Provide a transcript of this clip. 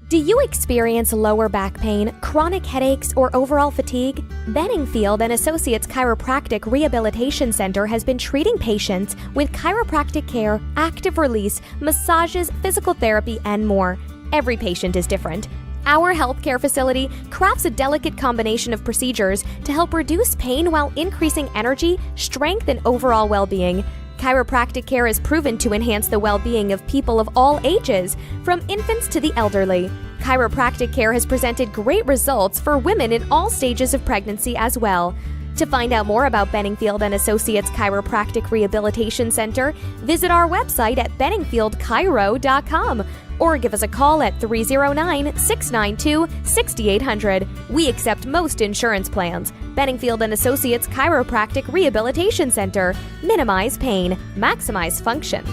Do you experience lower back pain, chronic headaches, or overall fatigue? Benningfield and Associates Chiropractic Rehabilitation Center has been treating patients with chiropractic care, active release, massages, physical therapy, and more. Every patient is different. Our healthcare facility crafts a delicate combination of procedures to help reduce pain while increasing energy, strength, and overall well-being. Chiropractic care is proven to enhance the well-being of people of all ages, from infants to the elderly. Chiropractic care has presented great results for women in all stages of pregnancy as well. To find out more about Benningfield and Associates Chiropractic Rehabilitation Center, visit our website at benningfieldchiro.com or give us a call at 309-692-6800. We accept most insurance plans. Benningfield and Associates Chiropractic Rehabilitation Center. Minimize pain, maximize function.